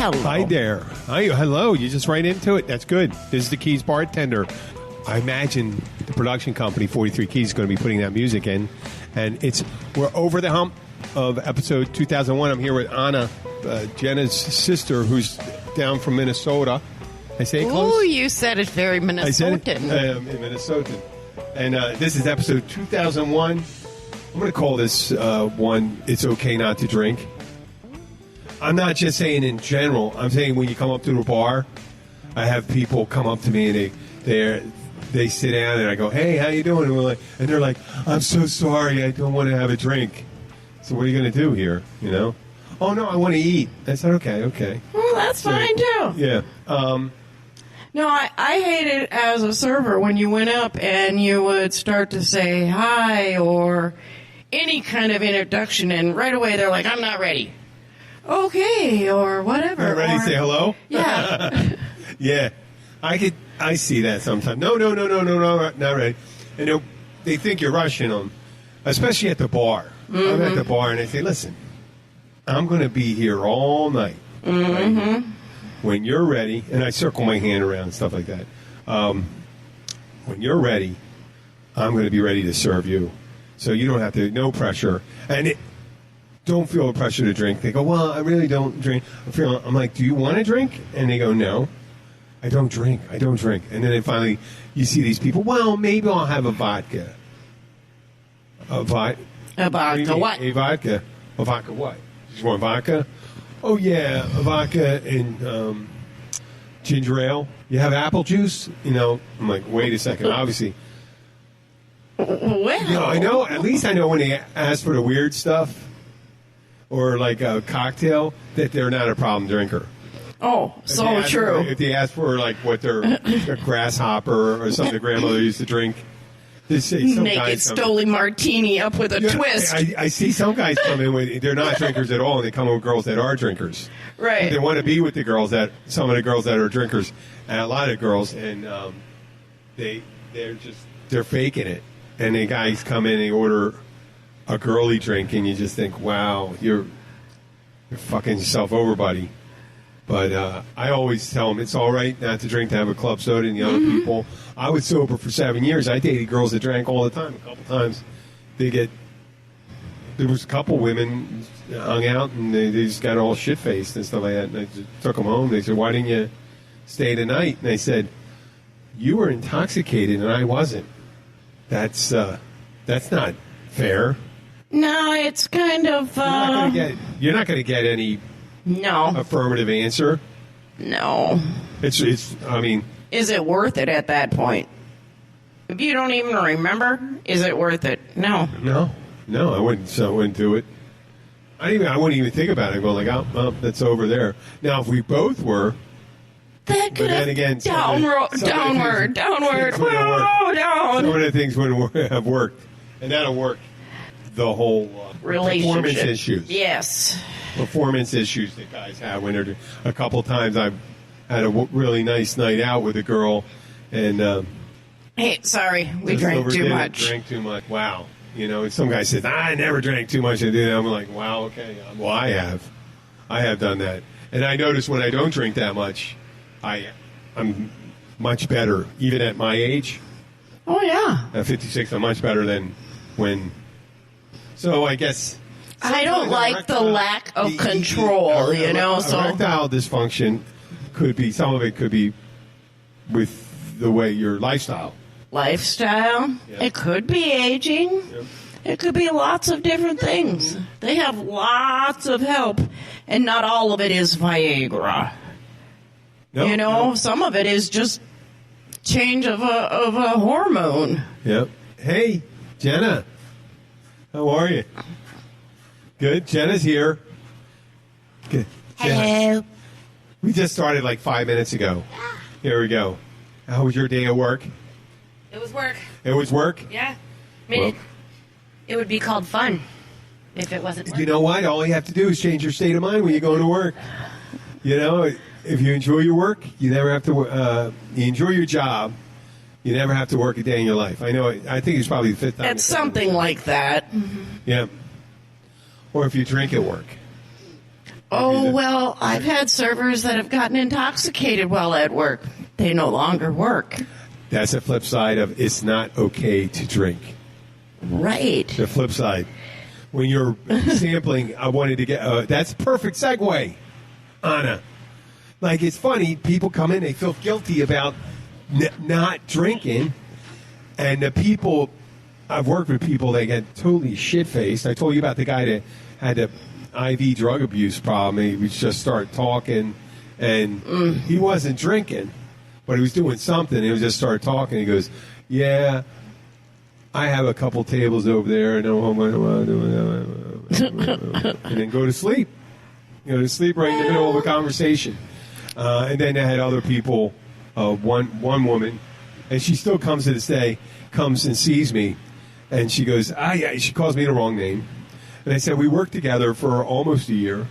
Hello. Hi there. Hi, hello. You just right into it. That's good. This is the Keys bartender. I imagine the production company, 43 Keys, is going to be putting that music in. And we're over the hump of episode 2001. I'm here with Anna, Jenna's sister, who's down from Minnesota. I say it close? Oh, you said it very Minnesotan. I said it in Minnesotan. And this is episode 2001. I'm going to call this one, It's Okay Not to Drink. I'm not just saying in general. I'm saying when you come up to the bar, I have people come up to me and they sit down and I go, hey, how you doing? And they're like, I'm so sorry, I don't want to have a drink. So what are you going to do here? You know? Oh, no, I want to eat. I said, okay. Well, that's fine, too. Yeah. No, I hate it as a server when you went up and you would start to say hi or any kind of introduction, and right away they're like, I'm not ready. Okay, or whatever. Not ready to say hello? Yeah. Yeah. I see that sometimes. No, not ready. And they think you're rushing them, especially at the bar. Mm-hmm. I'm at the bar and they say, listen, I'm going to be here all night. Mm-hmm. Right? When you're ready, and I circle my hand around and stuff like that. When you're ready, I'm going to be ready to serve you. So you don't have to, no pressure. And don't feel the pressure to drink. They go, well, I really don't drink. I'm like, do you want to drink? And they go, no, I don't drink. And then finally, you see these people, well, maybe I'll have a vodka. A vodka what? A vodka. A vodka what? You just want vodka? Oh, yeah, a vodka and ginger ale. You have apple juice? You know, I'm like, wait a second. Obviously. Well. I know. At least I know when they ask for the weird stuff or like a cocktail that they're not a problem drinker. Oh, so true. If they ask for like what their grasshopper or something their grandmother used to drink. They say some Naked Stoli martini up with a twist. I see some guys come in with, they're not drinkers at all, and they come in with girls that are drinkers. Right. They want to be with some of the girls that are drinkers, and a lot of girls, and they're faking it. And the guys come in and they order a girly drink, and you just think, wow, you're fucking yourself over, buddy. But I always tell them it's all right not to drink, to have a club soda and the other people. I was sober for 7 years. I dated girls that drank all the time. A couple times, there was a couple women hung out and they just got all shit faced and stuff like that. And I just took them home. They said, "Why didn't you stay the night?" And I said, "You were intoxicated and I wasn't. That's not fair." No, it's kind of. You're not going to get any. No. Affirmative answer. No. It's. I mean. Is it worth it at that point? If you don't even remember, is it worth it? No. No, I wouldn't. So I wouldn't do it. I wouldn't even think about it. Go like, oh, that's over there. Now, if we both were. That could have again, downward. Whoa, down. Some of the things wouldn't have worked, and that'll work. The whole relationship performance issues. Yes. Performance issues that guys have when they're a couple times I've had a really nice night out with a girl and hey, sorry, we drank too much. Drank too much. Wow. You know, some guy says, I never drank too much. I did. I'm like, wow, okay. Well, I have done that. And I notice when I don't drink that much, I'm much better, even at my age. Oh, yeah. At 56, I'm much better than when. So I guess. I don't like the lack of control, So erectile dysfunction some of it could be with the way your lifestyle. Yeah. It could be aging. Yeah. It could be lots of different things. They have lots of help, and not all of it is Viagra. No. Some of it is just change of a hormone. Yep. Hey, Jenna. How are you? Good. Jenna's here. Good. Hello. We just started like 5 minutes ago. Here we go. How was your day at work? It was work. It was work? Yeah. I mean, it would be called fun if it wasn't work. You know what? All you have to do is change your state of mind when you go to work. You know, if you enjoy your work, you never have to. You enjoy your job, you never have to work a day in your life. I know. I think it's probably the fifth time. It's something like that. Yeah. Or if you drink at work. Oh, well, I've had servers that have gotten intoxicated while at work. They no longer work. That's the flip side of it's not okay to drink. Right. The flip side. When you're sampling, I wanted to get... that's a perfect segue, Anna. Like, it's funny, people come in, they feel guilty about not drinking, and the people... I've worked with people that get totally shit-faced. I told you about the guy that had the IV drug abuse problem. He would just start talking, and he wasn't drinking, but he was doing something. He would just start talking. He goes, yeah, I have a couple tables over there, and then go to sleep. Go to sleep right in the middle of a conversation. And then I had other people, one woman, and she still comes to this day, comes and sees me, and she goes, she calls me the wrong name. And I said, we worked together for almost a year.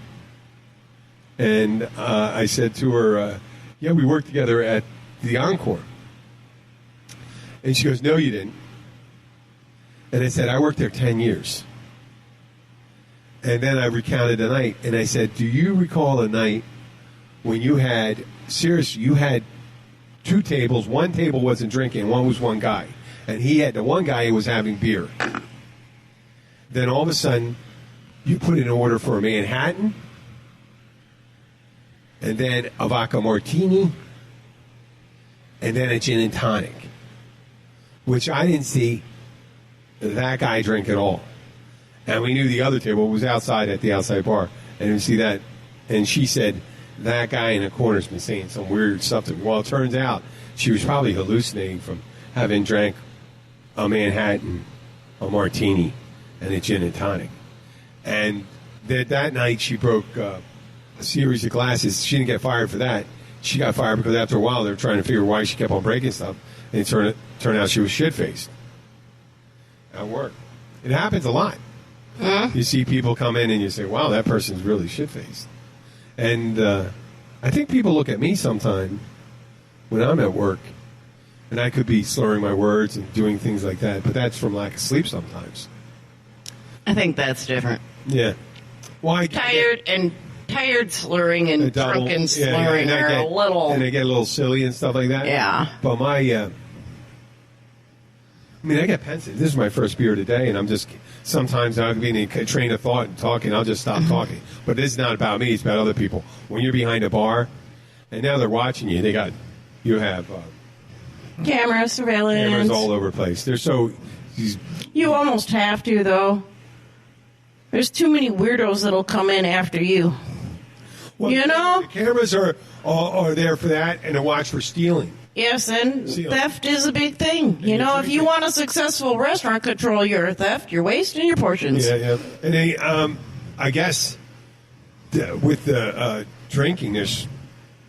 And I said to her, yeah, we worked together at the Encore. And she goes, no, you didn't. And I said, I worked there 10 years. And then I recounted a night, and I said, do you recall a night when you had, seriously, you had two tables. One table wasn't drinking, one was one guy. And he had, the one guy was having beer. Then all of a sudden, you put in an order for a Manhattan, and then a vodka martini, and then a gin and tonic, which I didn't see that guy drink at all. And we knew the other table was outside at the outside bar, and we see that. And she said, that guy in the corner's been saying some weird stuff to me. Well, it turns out she was probably hallucinating from having drank a Manhattan, a martini, and a gin and tonic. And that night she broke a series of glasses. She didn't get fired for that. She got fired because after a while they were trying to figure why she kept on breaking stuff. And it turned out she was shit-faced at work. It happens a lot. Huh? You see people come in and you say, wow, that person's really shit-faced. And I think people look at me sometime when I'm at work, and I could be slurring my words and doing things like that, but that's from lack of sleep sometimes. I think that's different. Yeah. Well, Tired slurring and drunken slurring are a little... And they get a little silly and stuff like that. Yeah. But I get pensive. This is my first beer today, and I'm just... Sometimes I'll be in a train of thought and talking. I'll just stop talking. But this is not about me. It's about other people. When you're behind a bar, and now they're watching you, you have... camera surveillance. Cameras all over the place. They're so... You almost have to, though. There's too many weirdos that'll come in after you. Well, you know? The cameras are there for that and to watch for stealing. Yes, and theft is a big thing. You know, if you want a successful restaurant, control your theft, your waste, and your portions. Yeah. And they, I guess, with the drinking, there's,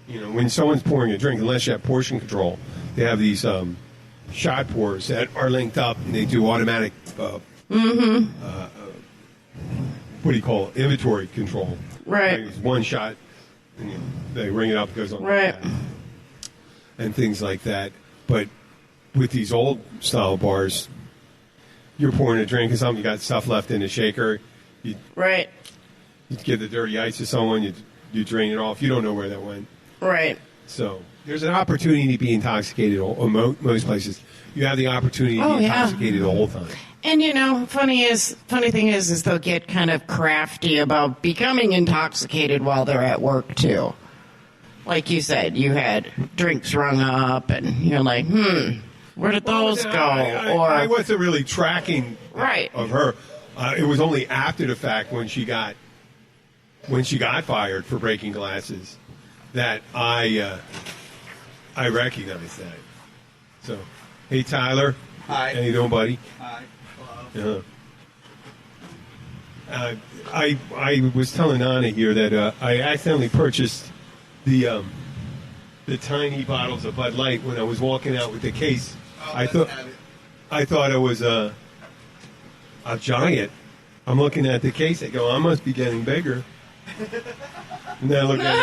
when someone's pouring a drink, unless you have portion control, they have these shot pours that are linked up, and they do automatic, what do you call it, inventory control. Right. Like one shot, and they ring it up, it goes on. Right. And things like that. But with these old style bars, you're pouring a drink or something, you got stuff left in the shaker. You give the dirty ice to someone, you drain it off. You don't know where that went. Right. So there's an opportunity to be intoxicated most places. You have the opportunity to be intoxicated the whole time. And funny thing is they'll get kind of crafty about becoming intoxicated while they're at work too. Like you said, you had drinks rung up, and you're like, where did those go? I wasn't really tracking of her. It was only after the fact when she got fired for breaking glasses that I recognized that. So, hey Tyler, hi. How you doing, buddy? Hi. Hello. I was telling Anna here that I accidentally purchased the tiny bottles of Bud Light when I was walking out with the case. I thought it was a giant. I'm looking at the case. I go, I must be getting bigger. And then I look at it.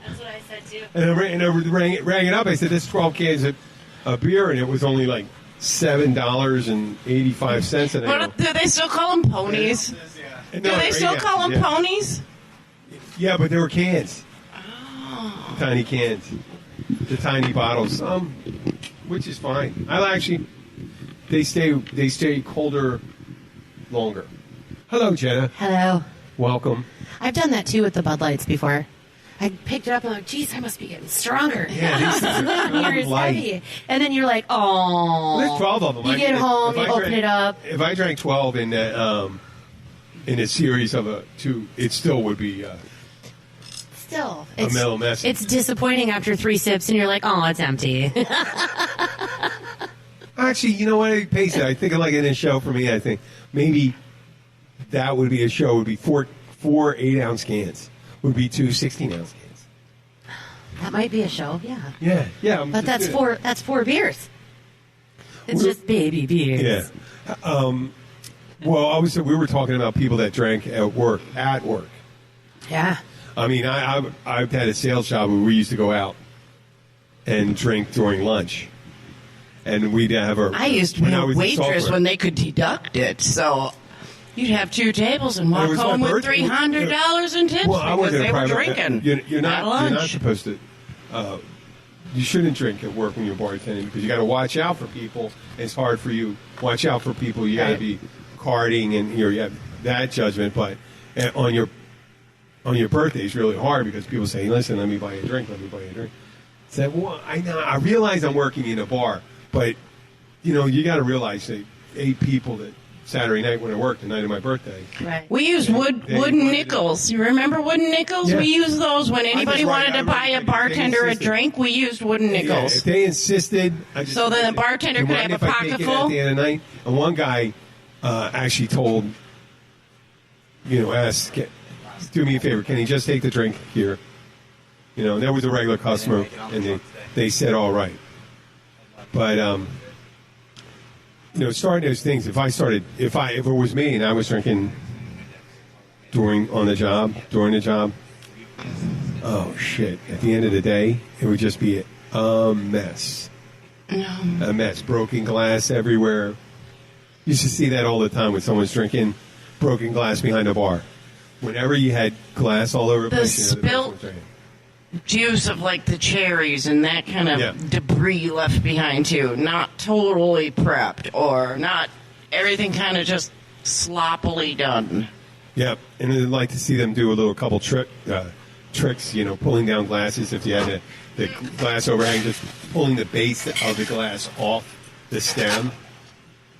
That's what I said too. And I rang it up. I said, "This 12 cans of beer," and it was only like $7.85. And do they still call them ponies? Do they still call them ponies? Yeah, but there were cans. Oh. Tiny cans. The tiny bottles. Which is fine. They stay colder longer. Hello, Jenna. Hello. Welcome. I've done that too with the Bud Lights before. I picked it up and I'm like, geez, I must be getting stronger. Yeah, these things are Here is light. heavy. And then you're like, oh. There's 12 of them. You get home, you open it up. If I drank 12 in a series of two, it still would be Still. a mellow mess. It's disappointing after 3 sips and you're like, oh, it's empty. Actually, you know what? I pace it. I think like in a show for me, I think maybe that would be a show. Would be four 8-ounce cans. Would be 2 16-ounce cans. That might be a show, yeah. Yeah. But that's 4 beers. It's just baby beers. Yeah. Well, we were talking about people that drank at work. Yeah. I mean, I've had a sales job where we used to go out and drink during lunch. And we'd have I used to be a waitress when they could deduct it, so you'd have 2 tables and walk home with $300 in tips because they were drinking. You're not supposed to. You shouldn't drink at work when you're bartending because you got to watch out for people. It's hard for you. Watch out for people. You got to be carding and you have that judgment. But on your birthday, it's really hard because people say, "Listen, let me buy you a drink. Let me buy you a drink." Say, well, I realize I'm working in a bar. But, you got to realize that 8 people that Saturday night when I worked, the night of my birthday. Right. We used wooden nickels. You remember wooden nickels? Yeah. We used those when anybody wanted to buy a bartender a drink. We used wooden nickels. Yeah, if they insisted. So then the bartender could have a pocket full? At the end of the night. And one guy actually told, asked, do me a favor, can he just take the drink here? There was a regular customer, and they said, all right. But, starting those things, if it was me and I was drinking during the job, oh, shit. At the end of the day, it would just be a mess. A mess. Broken glass everywhere. You used to see that all the time when someone's drinking broken glass behind a bar. Whenever you had glass all over the place. The spilt juice of like the cherries and that kind of debris left behind too. Not totally prepped or not everything kind of just sloppily done. Yeah, and I'd like to see them do a couple tricks, pulling down glasses if you had the glass overhang, just pulling the base of the glass off the stem.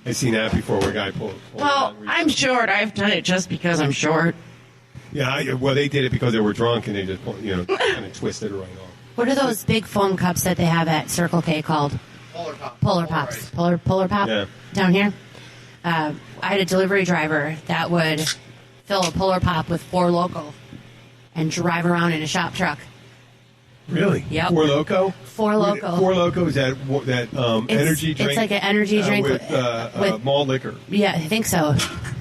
I've seen that before where a guy pulled well, I'm short. I've done it just because I'm short. Yeah, they did it because they were drunk and they just, kind of twisted it right off. What are those big foam cups that they have at Circle K called? Polar Pops. Polar Pop Yeah. Down here. I had a delivery driver that would fill a Polar Pop with 4 Loko and drive around in a shop truck. Really? Yep. 4 Loko? 4 Loko. 4 Loko is that energy drink? It's like an energy drink with malt liquor. Yeah, I think so.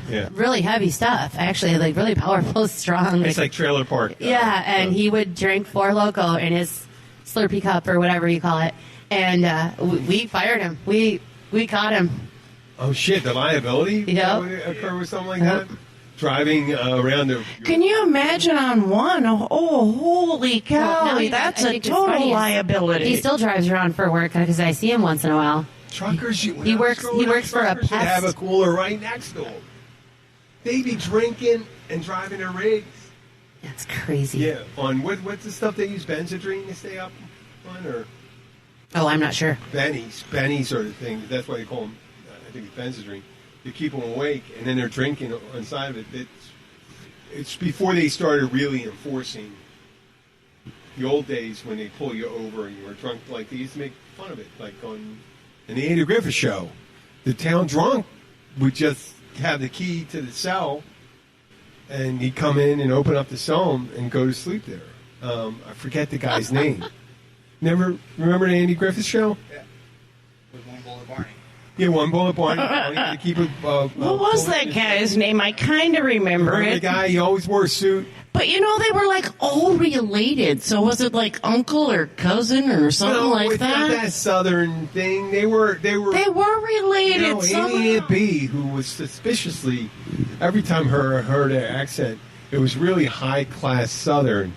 Yeah. Really heavy stuff, actually, like really powerful, strong. It's like trailer park. Yeah, and he would drink 4 Loko in his Slurpee cup or whatever you call it, and we fired him. We caught him. Oh shit! The liability would occur with something like that. Driving around the. Can you imagine on one? Oh, holy cow! That's a total liability. He still drives around for work because I see him once in a while. Truckers, he works for a pest. Have a cooler right next to him. They be drinking and driving their rigs. That's crazy. Yeah. On what's the stuff they use? Benzodrine to stay up on, or? Oh, I'm not sure. Bennies are the thing. That's why they call them. I think it's Benzodrine. To keep them awake, and then they're drinking inside of it. It's before they started really enforcing the old days when they pull you over and you were drunk. Like they used to make fun of it, like in the Andy Griffith Show, the town drunk would just have the key to the cell, and he'd come in and open up the cell and go to sleep there. I forget the guy's name. Never remember the Andy Griffith Show? Yeah, with One Bullet Barney. Yeah, One Bullet Barney. To keep it. What was that guy's name? I kind of remember it. The guy, he always wore a suit. But they were like all related. So was it like uncle or cousin or something like that? Not that southern thing. They were related. Amy Aunt B, who was suspiciously, every time heard her accent, it was really high-class Southern.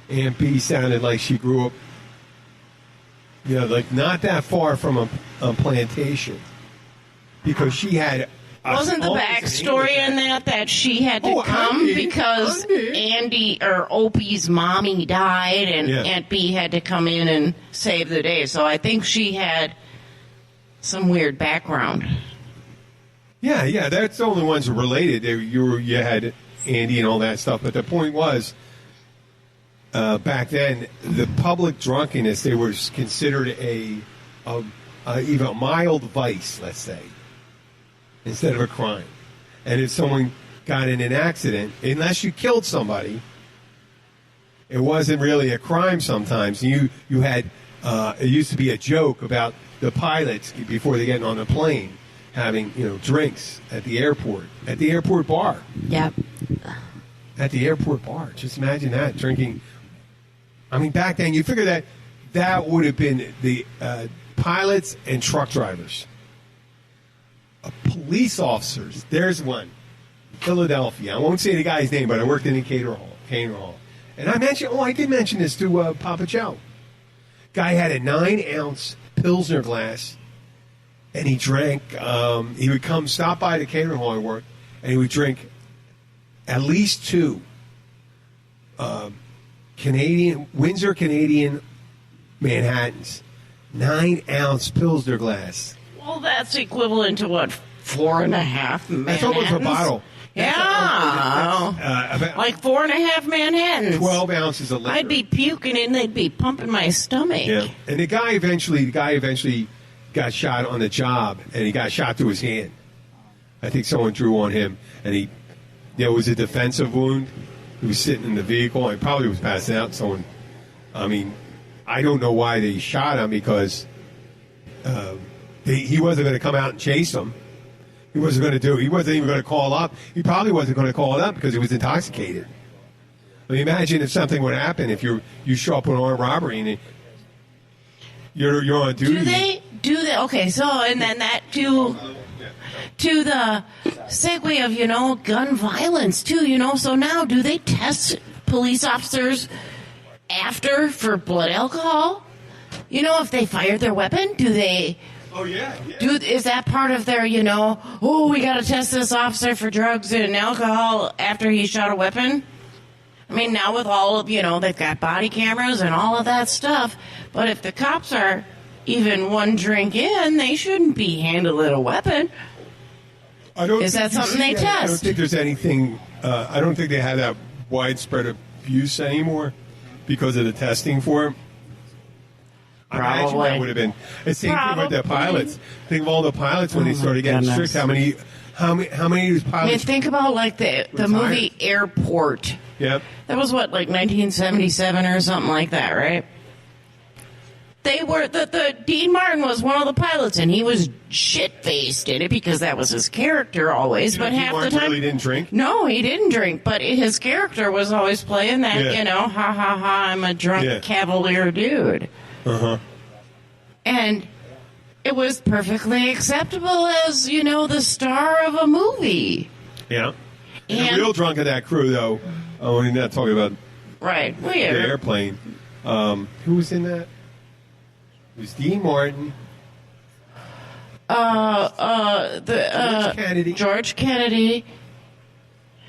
Aunt B sounded like she grew up, like not that far from a plantation. Because she had... Wasn't the backstory in that she had to come because Andy or Opie's mommy died and Aunt B had to come in and save the day? So I think she had some weird background. Yeah, that's the only ones related. You had Andy and all that stuff, but the point was, back then, the public drunkenness, they were considered even a mild vice, let's say, instead of a crime. And if someone got in an accident, unless you killed somebody, it wasn't really a crime sometimes. You had, it used to be a joke about the pilots before they get on the plane having, drinks at the airport bar. Yep. At the airport bar. Just imagine that, drinking. I mean, back then, you figure that would have been the pilots and truck drivers. Police officers. There's one. Philadelphia. I won't say the guy's name, but I worked in a cater hall. And I did mention this to Papa Joe. Guy had a 9-ounce Pilsner glass, and he drank, he would come stop by the catering hall I worked, and he would drink at least 2 Windsor Canadian Manhattans. 9-ounce Pilsner glass. Well, that's equivalent to what, 4.5 Manhattans? That's almost a bottle. Like 4.5 Manhattans. 12 ounces of liquor. I'd be puking and they'd be pumping my stomach. Yeah, and the guy eventually got shot on the job, and he got shot through his hand. I think someone drew on him, and it was a defensive wound. He was sitting in the vehicle. He probably was passing out. I don't know why they shot him, because he wasn't going to come out and chase him. He wasn't even going to call up. He probably wasn't going to call it up because he was intoxicated. I mean, imagine if something would happen if you show up with an armed robbery and you're on duty. Do they? Okay, so, and then that to the segue of, gun violence too, so now do they test police officers after for blood alcohol? If they fired their weapon, do they... Oh, yeah. Is that part of their, we got to test this officer for drugs and alcohol after he shot a weapon? I mean, now with all of, they've got body cameras and all of that stuff. But if the cops are even one drink in, they shouldn't be handling a weapon. Is that something they test? I don't think there's anything, I don't think they have that widespread abuse anymore because of the testing for it. I imagine that would have been the same thing with the pilots. Think of all the pilots when they started getting strict. How many of these pilots? I mean, think about the movie Airport. Yep. That was what, like 1977 or something like that, right? They were the Dean Martin was one of the pilots, and he was shit-faced in it because that was his character always. But half the time, really didn't drink. No, he didn't drink, but his character was always playing that. Ha ha ha! I'm a drunk cavalier dude. And it was perfectly acceptable as, the star of a movie. Yeah. And the real drunk of that crew, though, we're not talking about the airplane. Who was in that? It was Dean Martin. George Kennedy.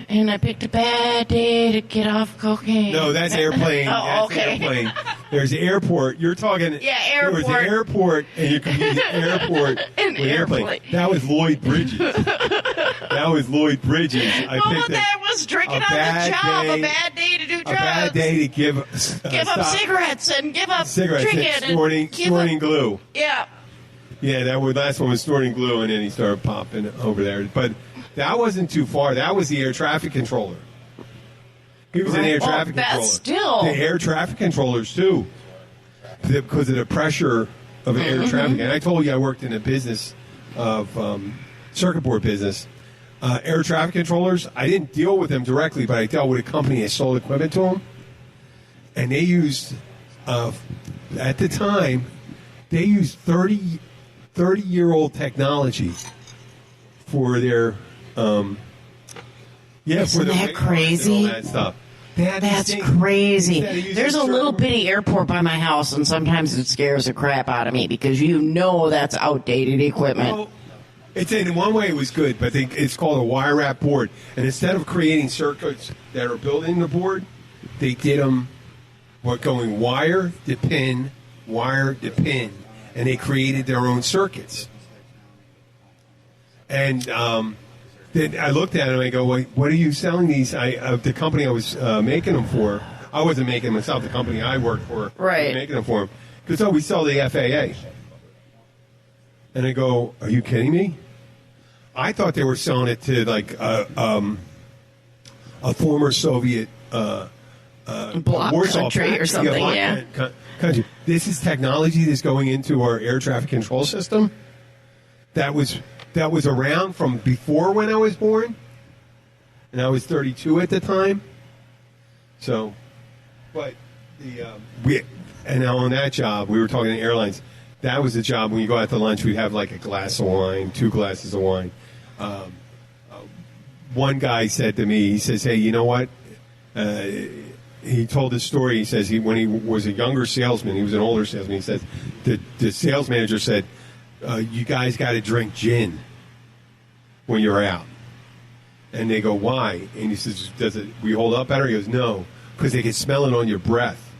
And I picked a bad day to get off cocaine. No, that's airplane. Okay. Airplane. There's airport. You're talking. Yeah, airport. There was the airport, and you could use the airport with airplane. That was Lloyd Bridges. I picked that was drinking on the job. A bad day to do drugs. A bad day to give up cigarettes and give up drinking and snorting glue. Yeah. Yeah, that last one was snorting glue, and then he started popping over there. But that wasn't too far. That was the air traffic controller. He was an air traffic controller. Still. The air traffic controllers, too, because of the pressure of air traffic. And I told you I worked in a business of circuit board business. Air traffic controllers, I didn't deal with them directly, but I dealt with a company that sold equipment to them. And they used, at the time, they used 30-year-old technology for their Yeah, Isn't for the that weight cars and crazy? all that stuff. They had these That's things crazy. instead of using There's a little circle- bitty airport by my house, and sometimes it scares the crap out of me because you know that's outdated equipment. Well, it's in one way it was good, but it's called a wire wrap board. And instead of creating circuits that are building the board, they did them going wire to pin, and they created their own circuits. And then I looked at it and I go, "Wait, what are you selling these?" The company I was making them for, I wasn't making them myself. The company I worked for Right. was making them for them. Because we sell the FAA. And I go, "Are you kidding me?" I thought they were selling it to like a former Soviet Bloc Warsaw country or factory, something, bloc yeah. country. This is technology that's going into our air traffic control system. That was around from before when I was born, and I was 32 at the time. So, but and now on that job, we were talking to airlines. That was the job when you go out to lunch, we'd have like a glass of wine, 2 glasses of wine. One guy said to me, he says, "Hey, you know what?" He told this story. He says when he was a younger salesman, he was an older salesman. He says the sales manager said, "You guys got to drink gin when you're out." And they go, "Why?" And he says, "Does it we hold up better?" He goes, "No, because they can smell it on your breath.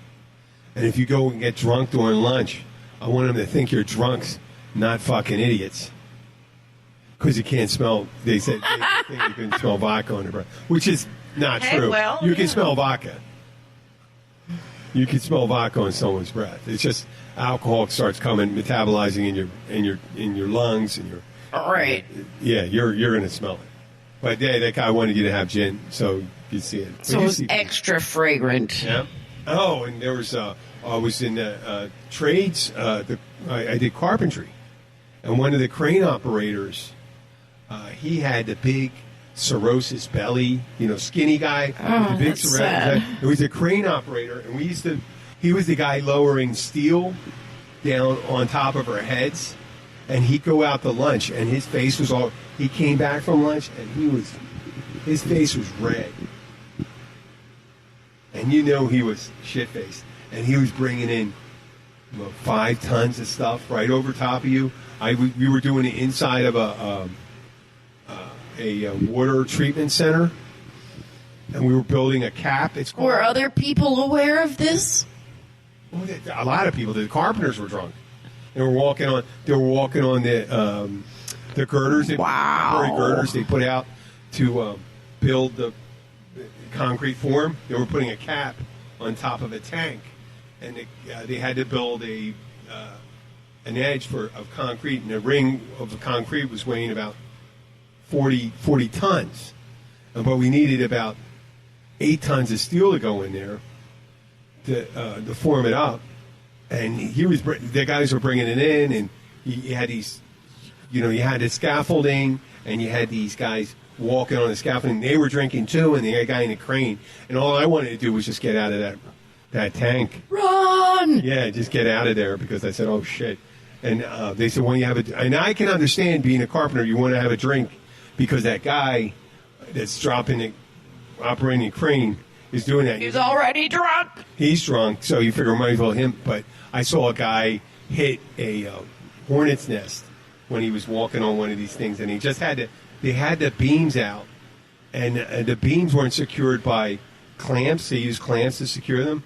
And if you go and get drunk during lunch, I want them to think you're drunks, not fucking idiots." Because you can't smell. They said they think you can smell vodka on your breath, which is not Hey, true. well, You can yeah. smell vodka. You can smell vodka on someone's breath. It's just alcohol starts coming, metabolizing in your lungs and your. Right. Yeah, you're going to smell it. But yeah, that guy wanted you to have gin, so you see it. But So you it was see- extra fragrant. Yeah. Oh, and there was I was in trades. I did carpentry, and one of the crane operators, he had the big cirrhosis belly, skinny guy, with the big that's cirrhosis. sad. It was a crane operator, and he was the guy lowering steel down on top of our heads, and he'd go out to lunch, and his face was all. He came back from lunch, and his face was red. And he was shit-faced. And he was bringing in 5 tons of stuff right over top of you. We were doing the inside of a water treatment center. And we were building a cap. It's called, Were other people aware of this? a lot of people. The carpenters were drunk. They were walking on the girders. Wow. Temporary girders they put out to build the concrete form. They were putting a cap on top of a tank, and they had to build an edge of concrete, and the ring of the concrete was weighing about 40 tons. But we needed about 8 tons of steel to go in there to form it up. And the guys were bringing it in, and you had these, you had the scaffolding, and you had these guys walking on the scaffolding. They were drinking too, and the guy in the crane. And all I wanted to do was just get out of that tank. Run! Yeah, just get out of there, because I said, "Oh shit!" And they said, "When you have and I can understand being a carpenter, you want to have a drink, because that guy that's operating the crane is doing that. He's already drunk. He's drunk, so you figure might as well him. But I saw a guy hit a hornet's nest when he was walking on one of these things, and he just they had the beams out, and the beams weren't secured by clamps. They used clamps to secure them.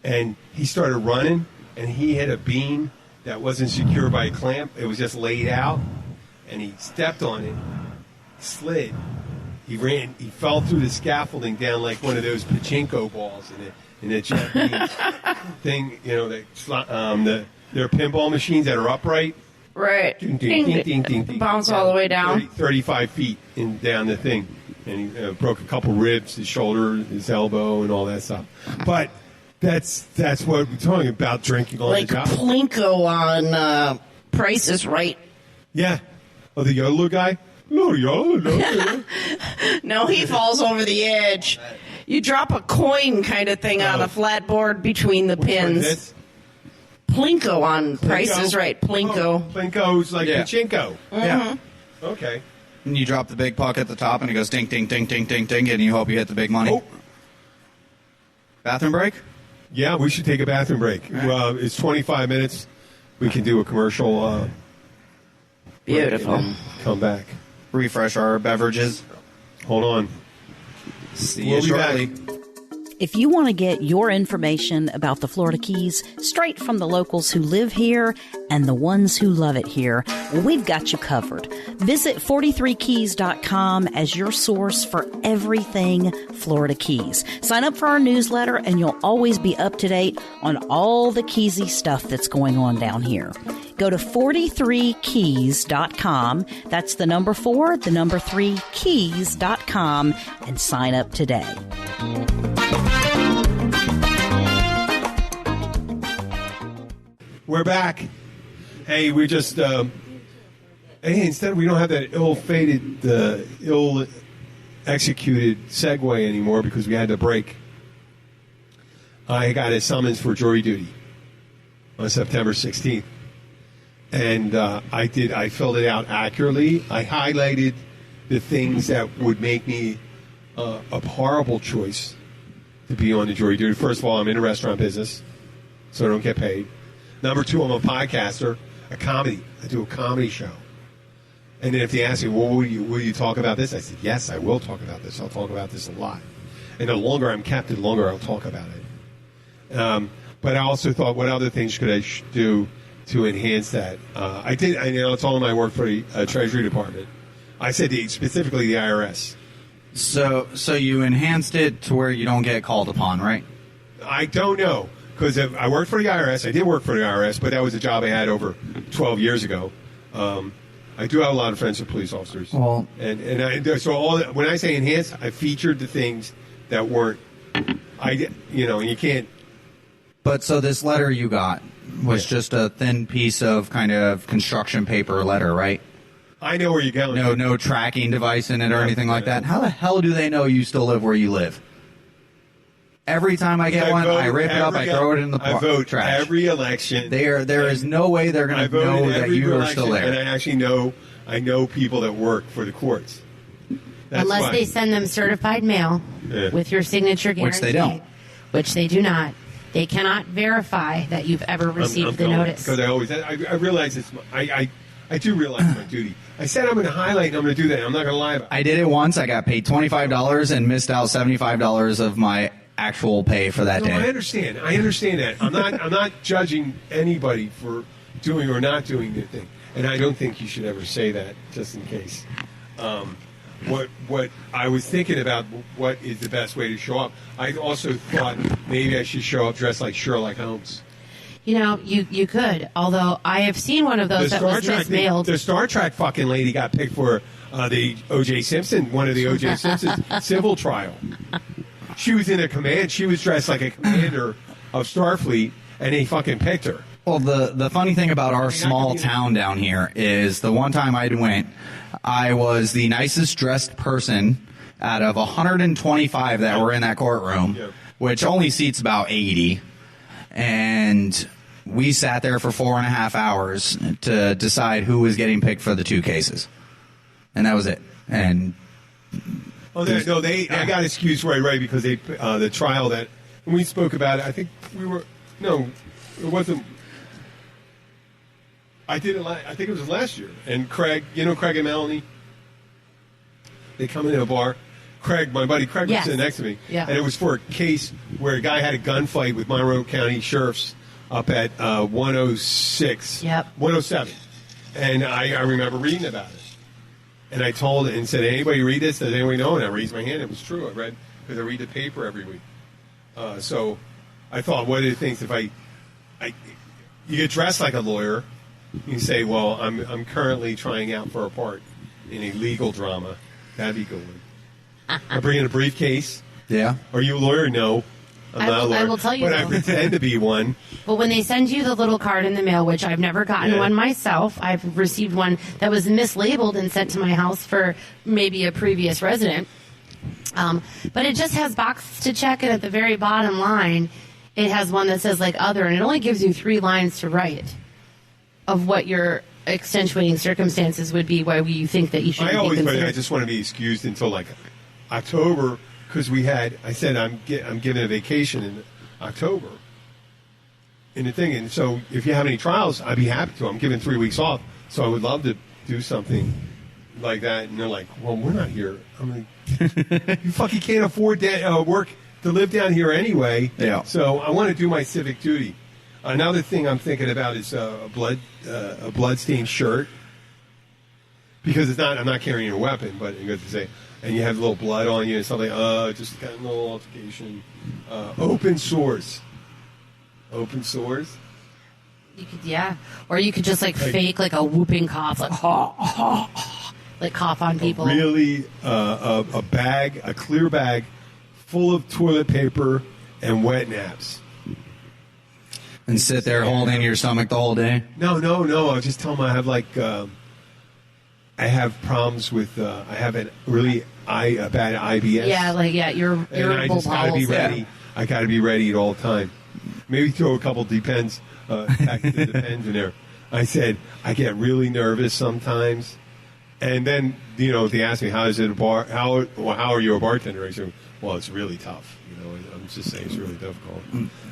And he started running, and he hit a beam that wasn't secured by a clamp. It was just laid out, and he stepped on it, slid. He ran. He fell through the scaffolding down like one of those pachinko balls in the Japanese thing. Their pinball machines that are upright. Right. Ding, ding, ding, ding, ding, ding. Bounce all the way down. 35 feet down the thing. And he broke a couple ribs, his shoulder, his elbow, and all that stuff. But that's what we're talking about, drinking on Like the job. Plinko on Price is Right. Yeah. Oh, the yodel guy? No, no. No, he falls over the edge. You drop a coin kind of thing on Oh. a flat board between the Which one pins. is this? Plinko on Price Plinko? is Right. Plinko. Oh, Plinko's like Yeah. pachinko. Yeah. Okay. And you drop the big puck at the top, and it goes ding, ding, ding, ding, ding, ding, and you hope you hit the big money. Oh. Bathroom break? Yeah, we should take a bathroom break. Right. It's 25 minutes. We can do a commercial. Beautiful. And then come back. Refresh our beverages. Hold on. See We'll you be shortly. back. If you want to get your information about the Florida Keys straight from the locals who live here and the ones who love it here, we've got you covered. Visit 43keys.com as your source for everything Florida Keys. Sign up for our newsletter and you'll always be up to date on all the Keysy stuff that's going on down here. Go to 43keys.com. That's the number 4, the number 3, keys.com, and sign up today. We're back. Hey, we just instead we don't have that ill-fated, ill-executed segue anymore because we had to break. I got a summons for jury duty on September 16th, and I filled it out accurately. I highlighted the things that would make me a horrible choice to be on the jury duty. First of all, I'm in the restaurant business, so I don't get paid. Number 2, I'm a podcaster, a comedy. I do a comedy show. And then if they ask me, well, will you talk about this? I said, yes, I will talk about this. I'll talk about this a lot. And the longer I'm kept, the longer I'll talk about it. But I also thought, what other things could I do to enhance that? I did. It's all in my work for the Treasury Department. I said specifically the IRS. So you enhanced it to where you don't get called upon, right? I don't know. Because I worked for the IRS. I did work for the IRS, but that was a job I had over 12 years ago. I do have a lot of friends who are police officers. Well, when I say enhanced, I featured the things that weren't, and you can't. But so this letter you got was just a thin piece of kind of construction paper letter, right? I know where you're going. No tracking device in it or anything like that. How the hell do they know you still live where you live? Every time I get one, I rip it up, I throw it in the trash. Every election. There is no way they're going to know that you are still there. And I actually know people that work for the courts. Unless they send them certified mail with your signature guarantee. Which they don't. Which they do not. They cannot verify that you've ever received the notice. Because I realize I do realize my duty. I said I'm going to highlight and I'm going to do that. I'm not going to lie about it. I did it once. I got paid $25 and missed out $75 of my actual pay for that day. I understand that. I'm not judging anybody for doing or not doing their thing, and I don't think you should ever say that, just in case. What I was thinking about, what is the best way to show up? I also thought maybe I should show up dressed like Sherlock Holmes. You could. Although I have seen one of those that was mismailed. The Star Trek fucking lady got picked for the O.J. Simpson, one of the O.J. Simpson civil trial. She was in a command. She was dressed like a commander of Starfleet, and they fucking picked her. Well, the funny thing about our small town down here is the one time I went, I was the nicest dressed person out of 125 that were in that courtroom, which only seats about 80. And we sat there for 4.5 hours to decide who was getting picked for the 2 cases. And that was it. And I got excused right because the trial that when we spoke about it. I think it wasn't. I did it. I think it was last year. And Craig, Craig and Melanie, they come into a bar. Craig, my buddy Craig, was sitting next to me, and it was for a case where a guy had a gunfight with Monroe County sheriffs up at 107, and I remember reading about it. And I told it and said, anybody read this? Does anybody know? And I raised my hand. It was true. I read, because I read the paper every week. So I thought, what are the things, if you get dressed like a lawyer, you say, well, I'm currently trying out for a part in a legal drama. That'd be good. I bring in a briefcase. Yeah. Are you a lawyer? No. I'm not a lawyer. I will tell you, but I pretend to be one. But when they send you the little card in the mail, which I've never gotten one myself, I've received one that was mislabeled and sent to my house for maybe a previous resident. But it just has boxes to check, and at the very bottom line, it has one that says like other, and it only gives you 3 lines to write of what your extenuating circumstances would be why you think that you should be considered? I just want to be excused until like October because I said I'm giving a vacation in October. In the thing, and so if you have any trials, I'd be happy to. I'm giving 3 weeks off, so I would love to do something like that. And they're like, "Well, we're not here." I'm like, "You fucking can't afford work to live down here anyway." Yeah. So I want to do my civic duty. Another thing I'm thinking about is a blood-stained shirt because I'm not carrying a weapon, but you got to say, and you have a little blood on you and something. Just got a little altercation. Open sores. Open sores. You could, yeah, or you could just like fake like a whooping cough, like like cough on people. Really, a clear bag full of toilet paper and wet naps. And sit there holding your stomach the whole day? No. I just tell them I have I have problems with I have a bad IBS. Yeah, you're and I just got to be ready. Yeah. I got to be ready at all time. Maybe throw a couple Depends back to the Depends in there. I said I get really nervous sometimes, and then they ask me how is it a bar? How are you a bartender? I said, well, it's really tough. I'm just saying it's really difficult.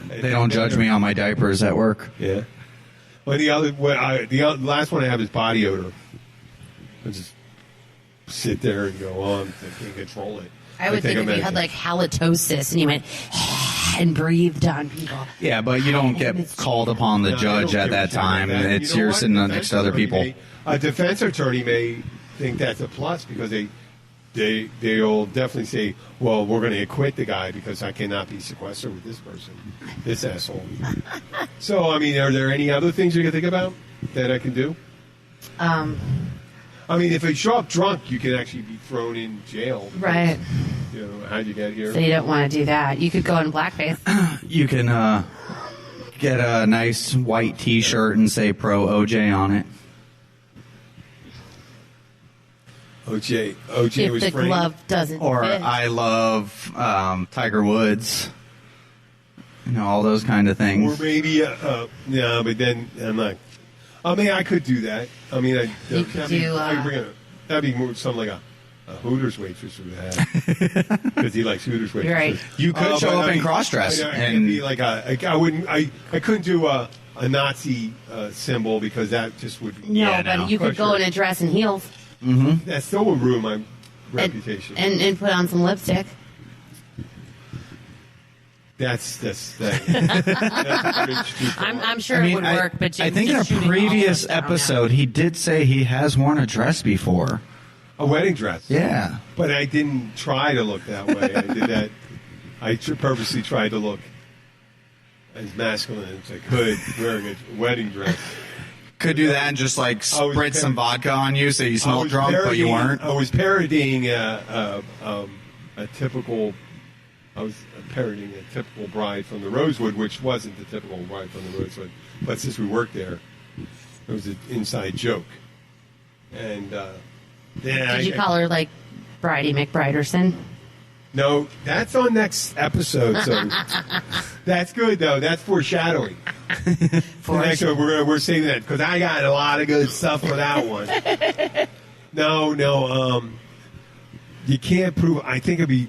They don't judge me on my diapers at work. Yeah. Well, the last one I have is body odor. I just sit there and go on. I can't control it. I would think if you had like halitosis and you went and breathed on people. Yeah, but you don't get called upon the judge at that time. It's you're sitting next to other people. A defense attorney may think that's a plus because they'll definitely say, well, we're going to acquit the guy because I cannot be sequestered with this person, this asshole. So, I mean, are there any other things you can think about that I can do? I mean, if you show up drunk, you can actually be thrown in jail. Right. How'd you get here? So you don't want to do that. You could go in blackface. You can get a nice white T-shirt and say "Pro OJ" on it. OJ if was the framed. glove doesn't Or fit. I love Tiger Woods. All those kind of things. Or maybe, no, but then I'm like, I mean, I could do that. I mean, that'd be more something like a Hooters waitress would have because he likes Hooters waitresses. Right. You could show up in cross-dress and be like I couldn't do a Nazi symbol because that just would be but you could go in a dress and heels. Mm-hmm. That still would ruin my reputation. And put on some lipstick. That's I'm sure it would work, but I Jim's think in a just shooting all previous of them down now. episode he did say he has worn a dress before. A wedding dress. Yeah. But I didn't try to look that way. I did that. I purposely tried to look as masculine as I could wearing a wedding dress. Could do that and just like spritz some vodka on you so you smelled drunk, but you weren't. I was parodying a typical. I was parodying a typical bride from the Rosewood, which wasn't the typical bride from the Rosewood, but since we worked there, it was an inside joke. And did you call her like Bridie McBriderson? No, that's on next episode. So that's good though. That's foreshadowing. Next one, we're saving that because I got a lot of good stuff for that one. No. You can't prove. I think it'd be.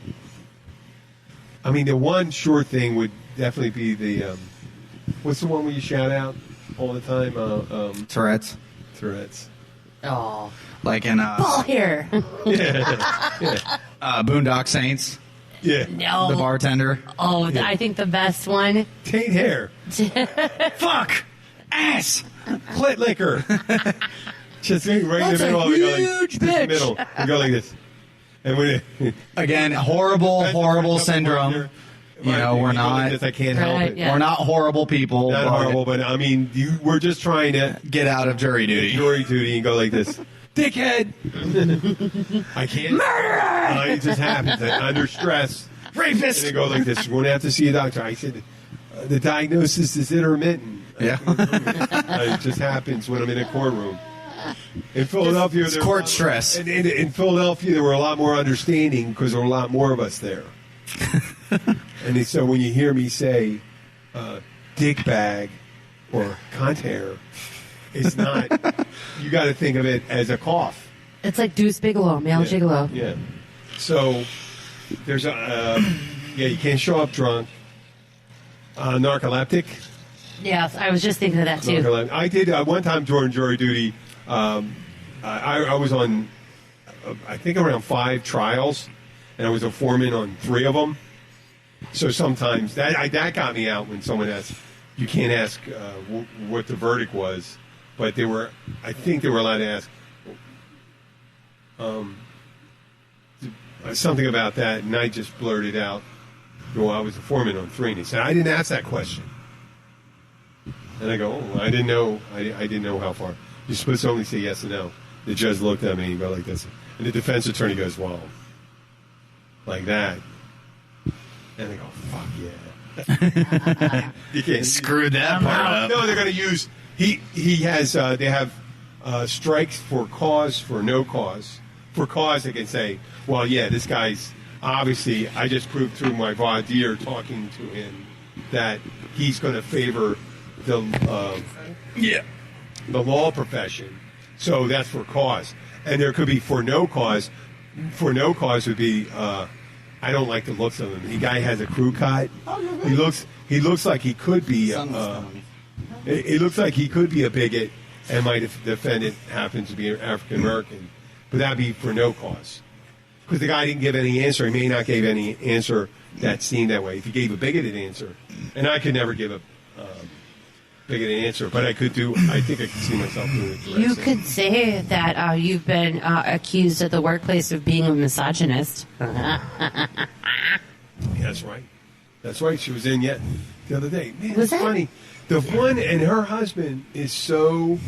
I mean, the one sure thing would definitely be the. What's the one where you shout out all the time? Tourette's. Oh, Like in ball hair. Boondock Saints. Yeah. No. The bartender. Oh, I think the best one. Taint hair. Fuck. Ass. Clit liquor. Just right in the middle of it. Huge bitch. Middle. We go like this. And when Again, horrible syndrome. We're not. I can't help Right, it. yeah. We're not horrible people. Not horrible, but I mean, we're just trying to Get out of jury duty. jury duty and go like this. Dickhead! I can't. Murderer! It just happens. Under stress. Rapist. And they go like this. We're going to have to see a doctor. I said, the diagnosis is intermittent. Yeah. It just happens when I'm in a courtroom. In Philadelphia, It's court stress. In Philadelphia, there were a lot more understanding because there were a lot more of us there. And so when you hear me say dick bag or cunt hair, It's not. You got to think of it as a cough. It's like Deuce Bigelow, male gigolo. Yeah. So there's you can't show up drunk. Narcoleptic. Yes, I was just thinking of that too. I did one time during jury duty. I was on, I think around 5 trials, and I was a foreman on 3 of them. So sometimes that got me out when someone asked. You can't ask what the verdict was, but I think they were allowed to ask something about that, and I just blurted out, well, I was a foreman on 3, and he said, I didn't ask that question. And I go, I didn't know how far. You're supposed to only say yes and no. The judge looked at me and go like this, and the defense attorney goes, well, like that. And I go, fuck yeah. You can't Screwed that part up. No, they're going to use. He has. They have strikes for cause, for no cause. For cause, they can say, well, yeah, this guy's obviously. I just proved through my voir dire talking to him that he's going to favor the law profession. So that's for cause, and there could be for no cause. For no cause would be. I don't like the looks of him. The guy has a crew cut. He looks like he could be. It looks like he could be a bigot, and my defendant happens to be African American, but that'd be for no cause, because the guy didn't give any answer. He may not give any answer that seemed that way. If he gave a bigoted answer, and I could never give a bigoted answer, but I could do. I think I could see myself doing it. You could say that you've been accused at the workplace of being a misogynist. That's right. That's right. She was in yet the other day. Man, Was it's that- funny. The one and her husband is so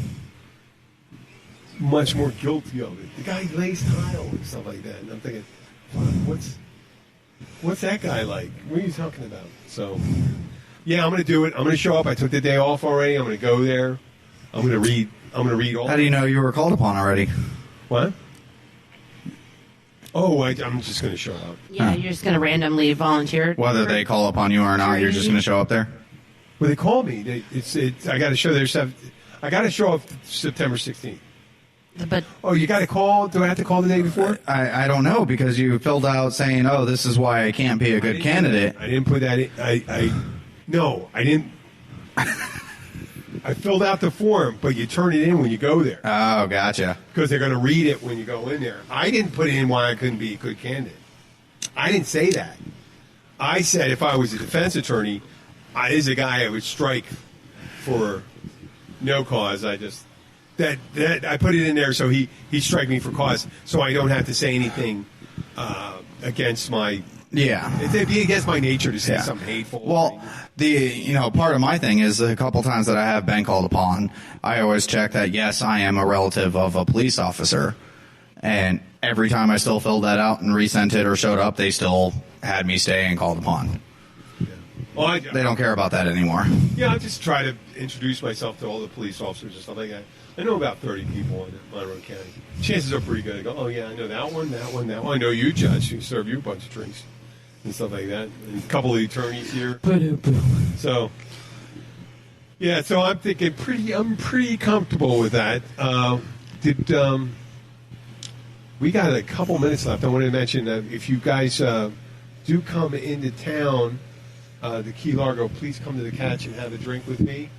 much more guilty of it. The guy lays tile and stuff like that, and I'm thinking, fuck, what's that guy like? What are you talking about? So, yeah, I'm going to do it. I'm going to show up. I took the day off already. I'm going to go there. I'm going to read. I'm going to read all. How do you know you were called upon already? What? Oh, I'm just going to show up. Yeah, you're just going to randomly volunteer. Whether they call upon you or not, you're just going to show up there? Well, they called me. I got to show their. I got to show up September 16th. But Oh, you got to call? Do I have to call the day before? I don't know, because you filled out saying, oh, this is why I can't be a good candidate. I didn't put that in. No, I didn't. I filled out the form, but you turn it in when you go there, Oh, gotcha. because they're going to read it when you go in there. I didn't put in why I couldn't be a good candidate. I didn't say that. I said if I was a defense attorney, I is a guy I would strike for no cause. I just that I put it in there so he strike me for cause, so I don't have to say anything against my. Yeah. It'd be against my nature to say Yeah. something hateful. Well, part of my thing is a couple times that I have been called upon, I always check that, yes, I am a relative of a police officer. And every time I still filled that out and resent it or showed up, they still had me stay and called upon. Well, They don't care about that anymore. Yeah, I just try to introduce myself to all the police officers and stuff like that. I know about 30 people in Monroe County. Chances are pretty good. I go, oh, yeah, I know that one, that one, that one. I know you, Judge, who serve you a bunch of drinks and stuff like that. And a couple of attorneys here. So, yeah, so I'm thinking I'm pretty comfortable with that. We got a couple minutes left. I wanted to mention that if you guys do come into town, the Key Largo, please come to the Catch and have a drink with me.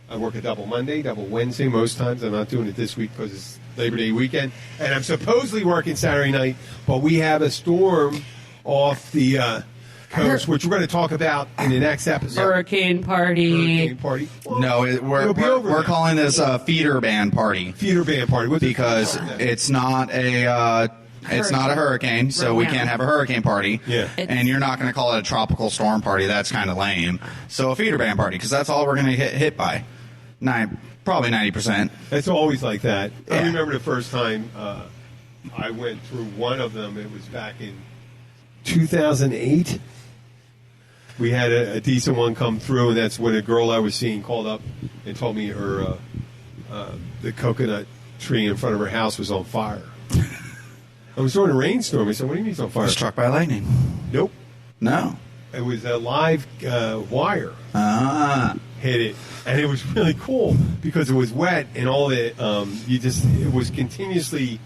I work a double Monday, double Wednesday most times. I'm not doing it this week because it's Labor Day weekend. And I'm supposedly working Saturday night, but we have a storm off the coast, which we're going to talk about in the next episode. hurricane party. Hurricane party. Well, No, it'll be over we're now. calling this a feeder band party Theater band party. What's it because called? it's not a hurricane, so we can't have a hurricane party. Yeah. And you're not going to call it a tropical storm party. That's kind of lame. So a feeder band party, because that's all we're going to get hit by. Probably 90%. It's always like that. I Yeah. remember the first time I went through one of them. It was back in 2008. We had a decent one come through, and that's when a girl I was seeing called up and told me her the coconut tree in front of her house was on fire. I was during a rainstorm. I said, "What do you mean it's on fire?" Struck by lightning. Nope. No. it was a live wire hit it, and it was really cool because it was wet and all the it was continuously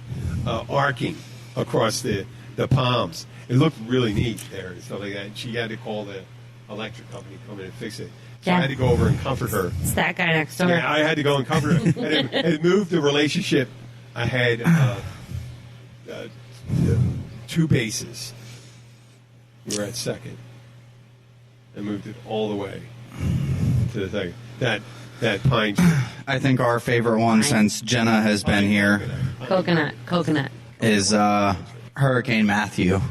arcing across the palms. It looked really neat there and stuff like that. And she had to call the electric company to come in and fix it. So I had to go over and comfort her. It's that guy next door. Yeah, I had to go and comfort her. And it moved the relationship. I had 2 bases. We were at second. I moved it all the way to the second. That pine tree. I think our favorite one since Jenna has been here Coconut. is Hurricane Matthew,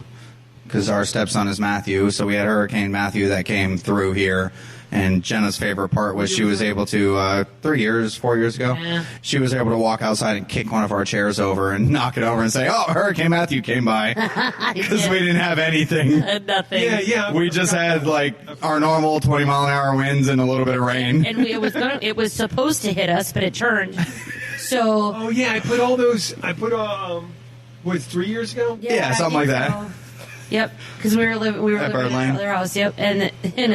because our stepson is Matthew. So we had Hurricane Matthew that came through here. And Jenna's favorite part was she was able to, 4 years ago, she was able to walk outside and kick one of our chairs over and knock it over and say, "Oh, Hurricane Matthew came by," because we didn't have anything. Nothing. Yeah. We just had like our normal 20-mile-an-hour winds and a little bit of rain. And it was supposed to hit us, but it turned. So. Oh yeah, I put all those. Was 3 years ago? Yeah, something like that. So. Yep, because we were living at their house. Yep, and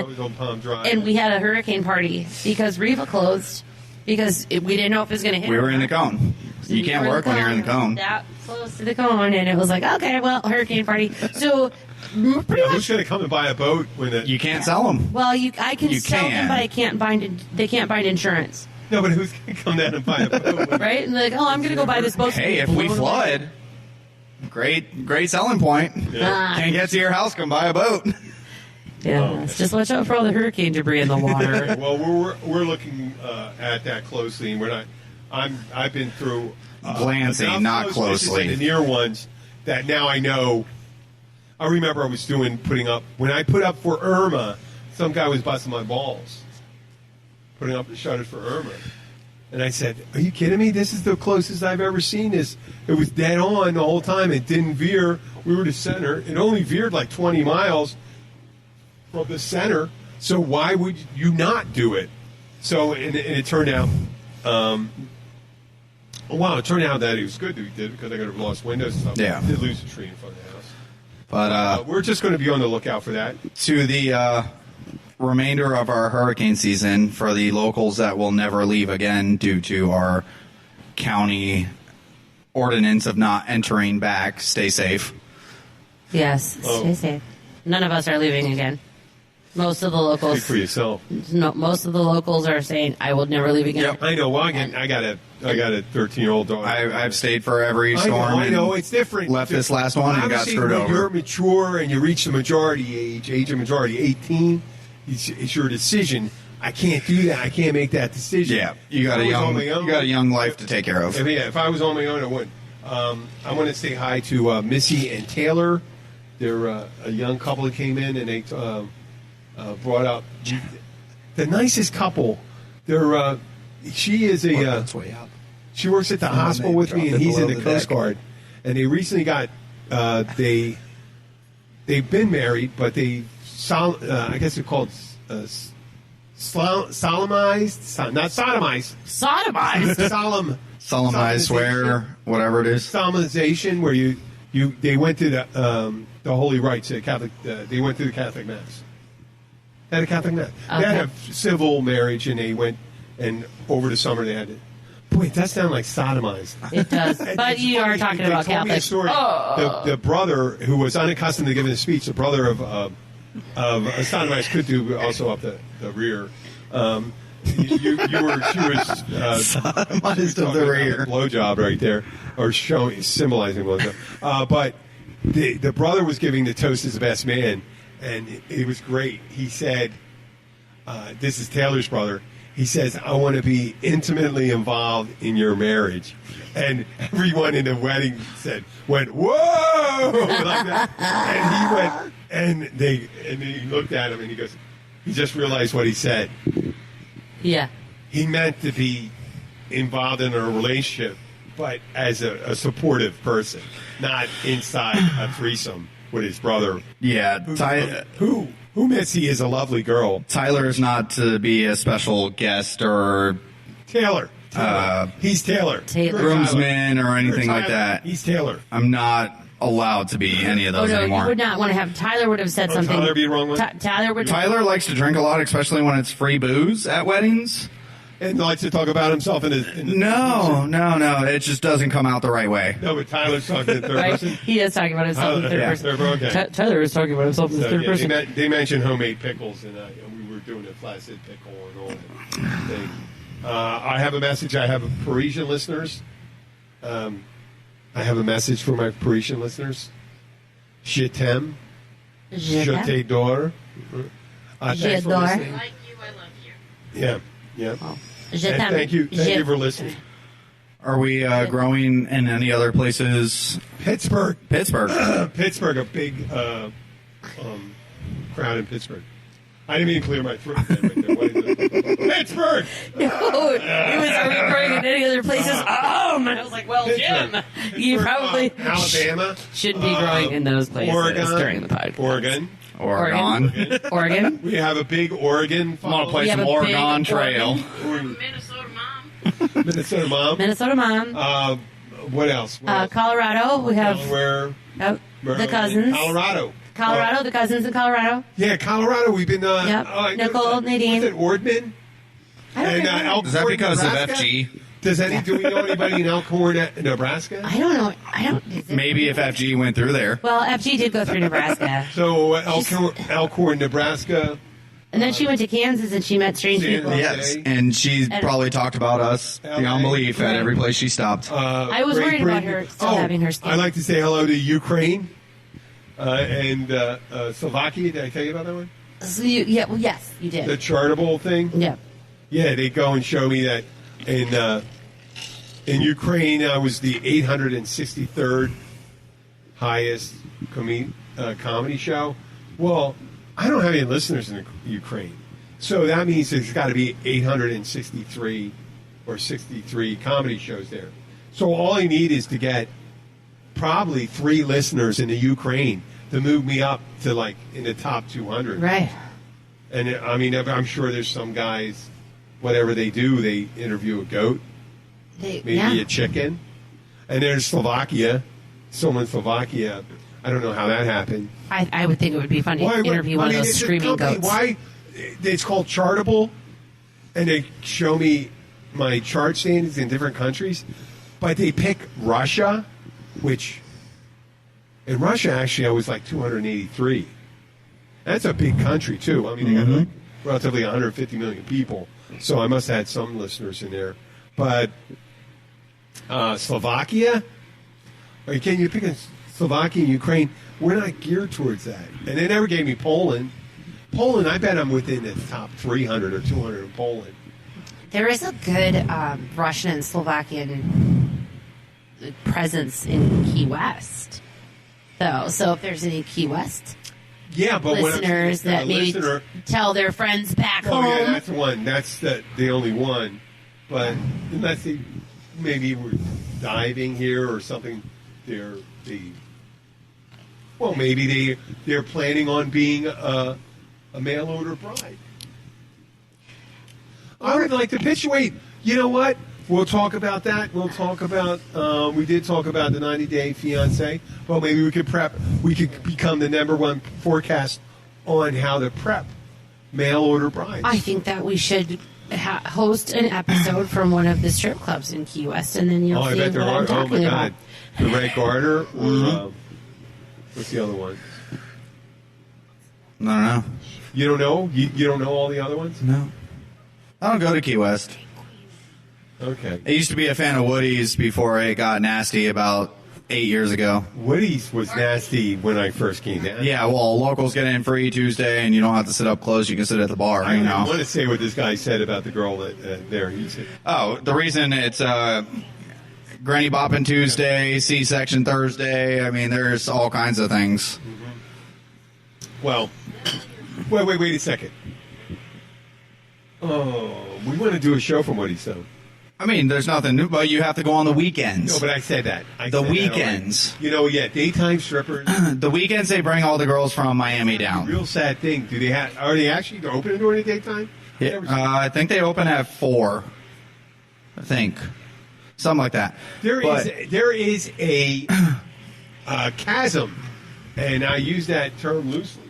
was on Palm Drive. And we had a hurricane party because Riva closed because we didn't know if it was going to hit. We were in the cone. You can't work when you're in the cone. That close to the cone, and it was like, okay, well, hurricane party. So pretty much. Who's going to come and buy a boat when you can't sell them? Well, I can sell them, but I can't bind. They can't bind insurance. No, but who's going to come down and buy a boat? Right? And they're like, oh, I'm going to go buy this boat. Hey, if we flood. Great selling point. Yeah. Can't get to your house, come buy a boat. Yeah, just watch out for all the hurricane debris in the water. Well, we're looking at that closely, and we're not. I've been through glancing, not closely. The near ones that now I know. I remember I was putting up when I put up for Irma. Some guy was busting my balls, putting up the shutters for Irma. And I said, "Are you kidding me? This is the closest I've ever seen this. It was dead on the whole time. It didn't veer. We were to center. It only veered like 20 miles from the center. So why would you not do it?" So and it turned out, it turned out that it was good that we did because I could have lost windows and stuff. Yeah. I did lose a tree in front of the house. But we're just going to be on the lookout for that. To the remainder of our hurricane season, for the locals that will never leave again due to our county ordinance of not entering back, stay safe. Yes, stay safe. None of us are leaving again. Most of the locals. Speak for yourself. No, most of the locals are saying, "I will never leave again." Yep. I know. Well, again, I got a 13-year-old daughter. I've stayed for every storm. I know. It's different. Left this last one and got screwed over. When you're mature and you reach the majority age of majority, 18. It's your decision. I can't do that. I can't make that decision. Yeah, you got a young life to take care of. If I was on my own, I wouldn't. I want to say hi to Missy and Taylor. They're a young couple that came in and they brought up the nicest couple. They're she is a she works at the hospital with me, and he's in the Coast Guard. And they recently got they've been married, but they. I guess they're called solemnized, not sodomized. Sodomized. Solemnized, swear, whatever it is. Solemnization, where they went to the holy rites, Catholic. They went to the Catholic Mass. They had a Catholic Mass. Okay. They had a civil marriage, and they went, and over the summer they had it. Boy, that sounds like sodomized. It does. But you are talking about Catholics. The brother who was unaccustomed to giving a speech, the brother of a sodomized could do also up the rear. She was sodomized of the rear. Blowjob right there, or symbolizing blowjob. But the brother was giving the toast as the best man, and it was great. He said, "This is Taylor's brother." He says, "I want to be intimately involved in your marriage," and everyone in the wedding went whoa like that, and he went. And he looked at him and he goes, he just realized what he said. Yeah. He meant to be involved in a relationship, but as a supportive person, not inside a threesome with his brother. Yeah. Who Missy is a lovely girl. Tyler's not to be a special guest or Taylor. He's Taylor. Groomsman or anything like that. He's Taylor. I'm not allowed to be any of those You anymore. would not want to have. Tyler would have said something. Tyler be wrong with? Tyler would. Tyler likes to drink a lot, especially when it's free booze at weddings. And likes to talk about himself in his. No. It just doesn't come out the right way. No, but Tyler's talking in third Right? person. He is talking about himself in the third Yeah, person. okay. Tyler is talking about himself in the So, third yeah, person. they mentioned homemade pickles, and we were doing a flaccid pickle and all that thing. I have a message. I have Parisian listeners. I have a message for my Parisian listeners. Je t'aime. Je t'adore. Thanks for J'adore. listening. Like you, I love you. Yeah, yeah. Je And t'aime. thank you for listening. Are we growing in any other places? Pittsburgh. Pittsburgh. Pittsburgh, a big crowd in Pittsburgh. I didn't mean to clear my throat. Right there. What is it? Pittsburgh! No, it was, are we growing in any other places? And I was like, well, Jim, you probably Alabama. shouldn't be growing in those places Oregon. during the podcast. Oregon. Oregon. We have a big Oregon. I want to play We have some a big Oregon Trail. Minnesota mom. Minnesota mom. Minnesota mom. What else? Colorado. We have Delaware. the Maryland, cousins. Colorado. The cousins in Colorado. Yeah, Colorado. We've been. Yep. Nicole, Nadine. Was it Ordman? I don't And, remember. Elkhorn, Is that because Nebraska? of FG? Do we know anybody in Elkhorn, Nebraska? I don't know. Is it- Maybe if FG went through there. Well, FG did go through Nebraska. So Elkhorn, Nebraska. And then she went to Kansas and she met strange San people. Jose. Yes, and she's probably talked about us beyond belief at every place she stopped. I was Great worried about Britain. her still having her skin. I'd like to say hello to Ukraine and Slovakia. Did I tell you about that one? So yes, you did. The charitable thing? Yeah. Yeah, they go and show me that in Ukraine, I was the 863rd highest comedy show. Well, I don't have any listeners in Ukraine. So that means there's got to be 863 or 63 comedy shows there. So all I need is to get probably 3 listeners in the Ukraine to move me up to like in the top 200. Right. And I mean, I'm sure there's some guys, whatever they do, they interview a goat, maybe a chicken. And there's Slovakia, someone in Slovakia. I don't know how that happened. I would think it would be funny to interview one of those it's a screaming company. goats. Why? It's called Chartable, and they show me my chart standings in different countries, but they pick Russia, which in Russia actually I was like 283. That's a big country too. I mean, they got like relatively 150 million people, so I must have had some listeners in there. But Slovakia, or can you pick a Slovakia and Ukraine? We're not geared towards that. And they never gave me Poland. Poland, I bet I'm within the top 300 or 200 in Poland. There is a good Russian and Slovakian presence in Key West, though. So if there's any Key West Yeah, but listeners that maybe tell their friends back home. Oh, yeah, that's the one. That's the only one. But unless they maybe were diving here or something, maybe they're planning on being a mail order bride. I would like to pitch. Wait, you know what? We'll talk about that. We'll talk about. We did talk about the 90-day fiance. Well, maybe we could prep. We could become the #1 forecast on how to prep mail order brides. I think that we should host an episode from one of the strip clubs in Key West, and then you'll I see bet what there I'm are. talking my about. God, the Ray Garter. Or, what's the other one? I don't know. You don't know? You don't know all the other ones? No. I don't go to Key West. Okay. I used to be a fan of Woody's before it got nasty about 8 years ago. Woody's was nasty when I first came down. Yeah, well, locals get in free Tuesday, and you don't have to sit up close. You can sit at the bar. I You want know. to say what this guy said about the girl that there. He said, Oh, the reason it's Granny Boppin' Tuesday, C-section Thursday. I mean, there's all kinds of things. well, wait a second. Oh, we want to do a show from Woody's, though. I mean, there's nothing new, but you have to go on the weekends. No, but I said that. The weekends. Daytime strippers. The weekends they bring all the girls from Miami down. Real sad thing. Are they actually open during the daytime? Yeah, I think they open at 4. I think something like that. There is a chasm, and I use that term loosely.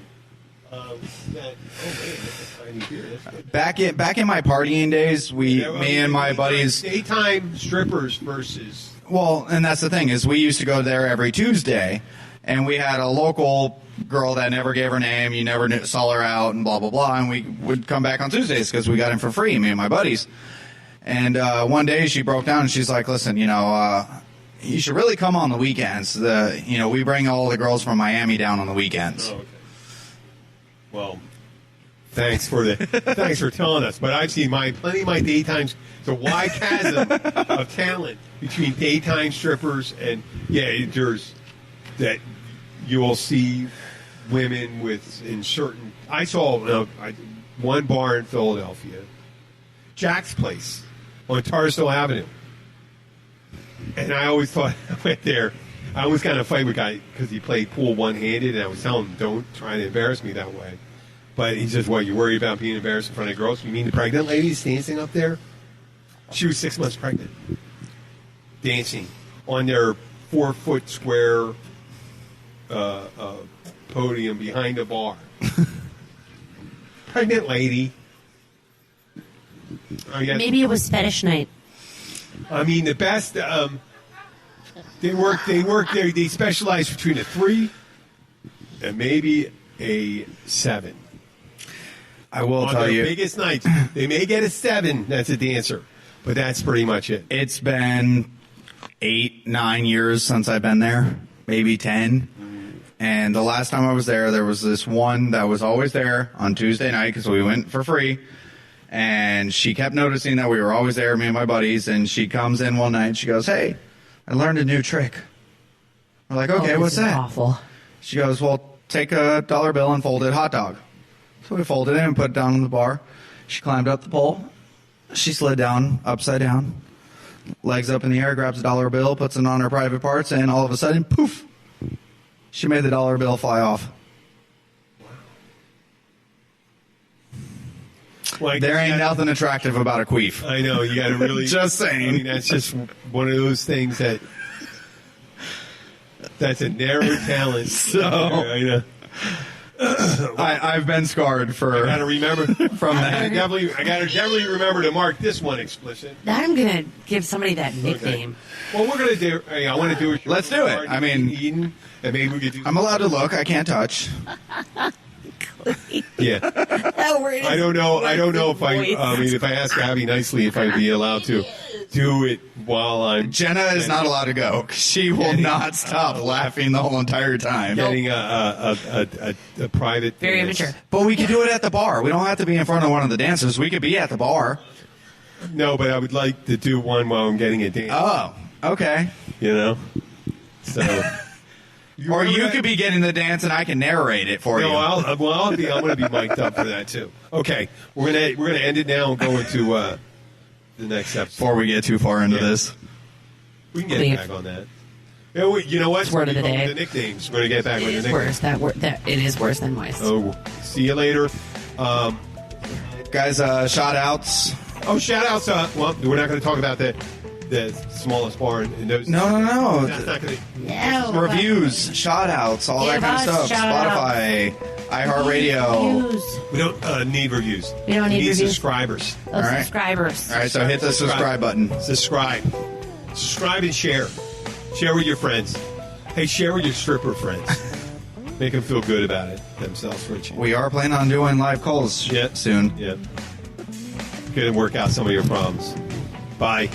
Back in my partying days, me and my buddies, daytime strippers versus. Well, and that's the thing is we used to go there every Tuesday, and we had a local girl that never gave her name. You never saw her out, and blah blah blah. And we would come back on Tuesdays because we got in for free, me and my buddies. And one day she broke down and she's like, "Listen, you should really come on the weekends. We bring all the girls from Miami down on the weekends." Oh, okay. Well, thanks for telling us. But I've seen plenty of my daytimes. It's a wide chasm of talent between daytime strippers and there's that you will see women in certain. I saw one bar in Philadelphia, Jack's Place on Tarsdale Avenue, and I always thought I went there. I always got in a fight with a guy because he played pool one-handed, and I was telling him, don't try to embarrass me that way. But he says, what, you worry about being embarrassed in front of girls? You mean the pregnant ladies dancing up there? She was 6 months pregnant. Dancing on their 4-foot square podium behind a bar. Pregnant lady. Maybe it was fetish night. I mean, the best... They specialize between a 3 and maybe a 7. I will on tell their you, biggest nights, they may get a 7. That's a dancer, but that's pretty much it. It's been 8-9 years since I've been there, maybe 10. And the last time I was there was this one that was always there on Tuesday night because we went for free. And she kept noticing that we were always there, me and my buddies. And she comes in one night and she goes, "Hey, I learned a new trick." We're like, "Okay, what's that?" Awful. She goes, "Well, take a dollar bill and fold it hot dog." So we folded it and put it down on the bar. She climbed up the pole. She slid down, upside down, legs up in the air, grabs a dollar bill, puts it on her private parts, and all of a sudden, poof, she made the dollar bill fly off. Like, there ain't nothing attractive about a queef. I know, you got to really... Just saying. I mean, that's just one of those things that's a narrow talent. So... I know. I've been scarred for. I gotta remember from that. I gotta definitely remember to mark this one explicit. I'm gonna give somebody that nickname. Okay. Well, we're gonna do. Hey, I want to do it. Let's do it. I mean, Eden, and maybe we could do. I'm allowed to look. I can't touch. Yeah. I don't know. I don't know if if I ask Abby nicely, if I'd be allowed to do it while I'm. Jenna is not allowed to go. She will not stop laughing the whole entire time. Getting a private. Very dance. immature. But we could do it at the bar. We don't have to be in front of one of the dancers. We could be at the bar. No, but I would like to do one while I'm getting a dance. Oh, okay. So. Or you could be getting the dance and I can narrate it for you. No, I'm going to be mic'd up for that too. Okay, we're gonna end it now and go into the next episode. Before we get too far into this, we can get back on that. You know what? Word of the day. The nicknames. We're gonna get back on the nicknames. Worse. That it is worse than moist. Oh, see you later, guys. Shout outs. Oh, shout outs. Well, we're not going to talk about the smallest bar in those. No. That's not going to. No. Reviews, shout outs, all that Give kind of us stuff. shout-outs. Spotify, iHeartRadio. We don't need reviews. We don't need reviews. Subscribers. All right. Subscribers. All right, so hit the subscribe button. Subscribe and share. Share with your friends. Hey, share with your stripper friends. Make them feel good about it themselves for a change. We are planning on doing live calls soon. Yeah. Good, work out some of your problems. Bye.